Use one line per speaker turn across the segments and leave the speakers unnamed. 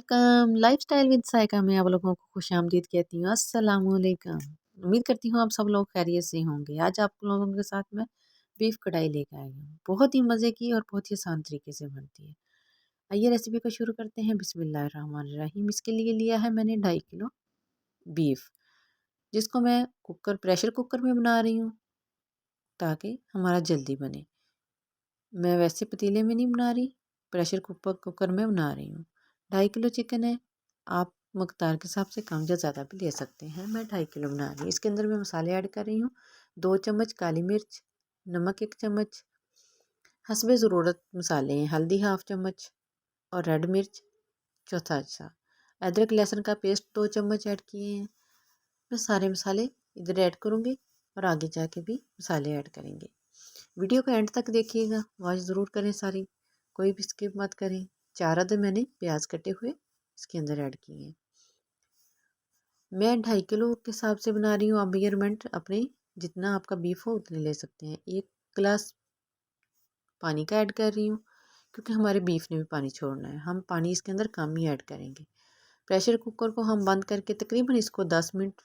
अस्सलामुअलैकुम। Lifestyle with Saika में आप लोगों को खुशामदीद कहती हूँ। अस्सलामुअलैकुम। उम्मीद करती हूँ आप सब लोग खैरियत से होंगे। आज आप लोगों के साथ मैं बीफ कढ़ाई लेकर आई हूँ। बहुत ही मज़े की और बहुत ही आसान तरीके से बनती है। आइए रेसिपी को शुरू करते हैं। बिस्मिल्लाहिर्रहमानिर्रहीम। इसके लिए लिया है मैंने 2.5 किलो बीफ, जिसको मैं प्रेशर कुकर में बना रही हूँ ताकि हमारा जल्दी बने। मैं वैसे पतीले में नहीं बना रही, प्रेशर कुकर में बना रही हूँ। 2.5 किलो चिकन है, आप मकदार के हिसाब से कम या ज़्यादा भी ले सकते हैं। मैं 2.5 किलो बना रही हूँ। इसके अंदर मैं मसाले ऐड कर रही हूँ। 2 चम्मच काली मिर्च, नमक 1 चम्मच, हस्बे ज़रूरत मसाले हैं, हल्दी 1/2 चम्मच और रेड मिर्च चौथा हिस्सा। अदरक लहसुन का पेस्ट 2 चम्मच ऐड किए हैं। मैं सारे मसाले इधर ऐड करूँगी और आगे जाके भी मसाले ऐड करेंगे। वीडियो को एंड तक देखिएगा, वॉच ज़रूर करें सारी, कोई भी स्किप मत करें। 4 अदद मैंने प्याज कटे हुए इसके अंदर ऐड किए हैं। मैं 2.5 किलो के हिसाब से बना रही हूँ। आप मेजरमेंट अपने जितना आपका बीफ हो उतने ले सकते हैं। 1 गिलास पानी का ऐड कर रही हूँ क्योंकि हमारे बीफ ने भी पानी छोड़ना है। हम पानी इसके अंदर कम ही ऐड करेंगे। प्रेशर कुकर को हम बंद करके तकरीबन इसको 10 मिनट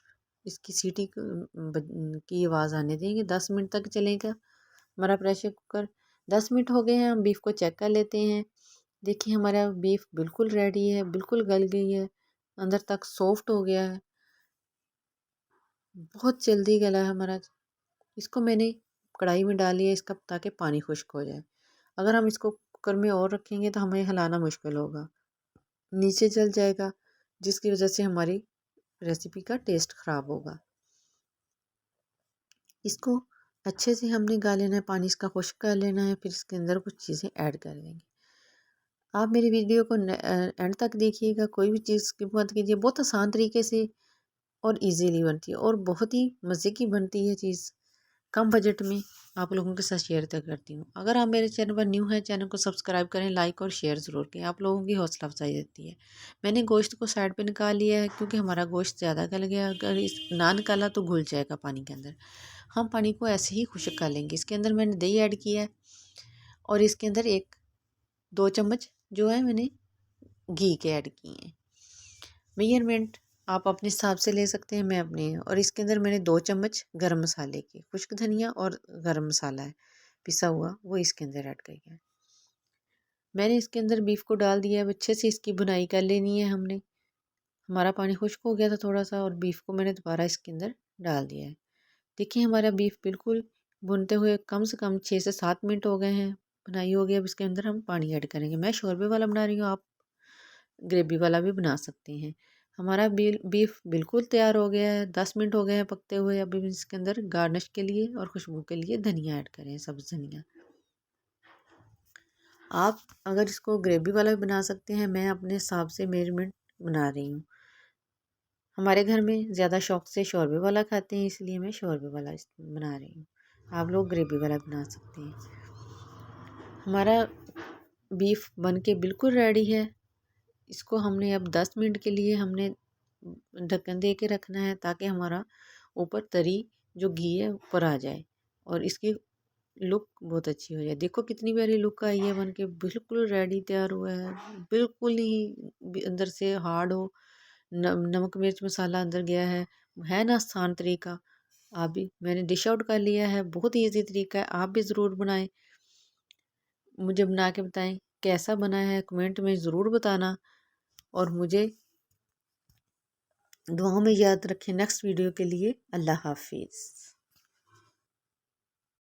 इसकी सीटी की आवाज़ आने देंगे। 10 मिनट तक चलेगा हमारा प्रेशर कुकर। 10 मिनट हो गए हैं, हम बीफ को चेक कर लेते हैं। देखिए हमारा बीफ बिल्कुल रेडी है, बिल्कुल गल गई है, अंदर तक सॉफ्ट हो गया है, बहुत जल्दी गला है हमारा। इसको मैंने कढ़ाई में डाल लिया इसका ताकि पानी खुश्क हो जाए। अगर हम इसको कुकर में और रखेंगे तो हमें हिलाना मुश्किल होगा, नीचे जल जाएगा, जिसकी वजह से हमारी रेसिपी का टेस्ट ख़राब होगा। इसको अच्छे से हमने गाल लेना है, पानी इसका खुश्क कर लेना है, फिर इसके अंदर कुछ चीज़ें ऐड कर देंगे। आप मेरी वीडियो को एंड तक देखिएगा, कोई भी चीज़ स्किप मत कीजिए। बहुत आसान तरीके से और इजीली बनती है और बहुत ही मज़े की बनती है चीज़। कम बजट में आप लोगों के साथ शेयर तक करती हूँ। अगर आप मेरे चैनल पर न्यू हैं, चैनल को सब्सक्राइब करें, लाइक और शेयर ज़रूर करें, आप लोगों की हौसला अफजाई देती है। मैंने गोश्त को साइड पे निकाल लिया है क्योंकि हमारा गोश्त ज़्यादा गल गया। अगर इस ना निकाला तो घुल जाएगा पानी के अंदर। हम पानी को ऐसे ही खुश्क कर लेंगे। इसके अंदर मैंने दही ऐड किया है और इसके अंदर 1-2 चम्मच जो है मैंने घी के ऐड किए हैं। मेजरमेंट आप अपने हिसाब से ले सकते हैं, मैं अपने। और इसके अंदर मैंने 2 चम्मच गरम मसाले के, खुश्क धनिया और गरम मसाला है पिसा हुआ, वो इसके अंदर ऐड किया है। मैंने इसके अंदर बीफ को डाल दिया है। अच्छे से इसकी भुनाई कर लेनी है हमने। हमारा पानी खुश्क हो गया था थोड़ा सा और बीफ को मैंने दोबारा इसके अंदर डाल दिया है। देखिए हमारा बीफ बिल्कुल भुनते हुए कम से कम 6 से 7 मिनट हो गए हैं, भुनाई हो गई। अब इसके अंदर हम पानी ऐड करेंगे। मैं शोरबे वाला बना रही हूँ, आप ग्रेवी वाला भी बना सकते हैं। हमारा बीफ बिल्कुल तैयार हो गया है। 10 मिनट हो गए हैं पकते हुए। अभी इसके अंदर गार्निश के लिए और खुशबू के लिए धनिया ऐड करें, सब्ज़ धनिया। आप अगर इसको ग्रेवी वाला भी बना सकते हैं, मैं अपने हिसाब से मेजरमेंट बना रही हूँ। हमारे घर में ज़्यादा शौक से शोरबे वाला खाते हैं, इसलिए मैं शोरबे वाला बना रही हूँ। आप लोग ग्रेवी वाला बना सकते हैं। हमारा बीफ बन के बिल्कुल रेडी है। इसको हमने अब 10 मिनट के लिए हमने ढक्कन दे के रखना है ताकि हमारा ऊपर तरी जो घी है ऊपर आ जाए और इसकी लुक बहुत अच्छी हो जाए। देखो कितनी प्यारी लुक आई है, बन के बिल्कुल रेडी तैयार हुआ है। बिल्कुल ही अंदर से हार्ड हो, नमक मिर्च मसाला अंदर गया है ना आसान तरीका। आप भी, मैंने डिश आउट कर लिया है। बहुत ही ईजी तरीका है, आप भी ज़रूर बनाएं। मुझे बना के बताएं कैसा बना है, कमेंट में ज़रूर बताना और मुझे दुआओं में याद रखें। नेक्स्ट वीडियो के लिए अल्लाह हाफिज़।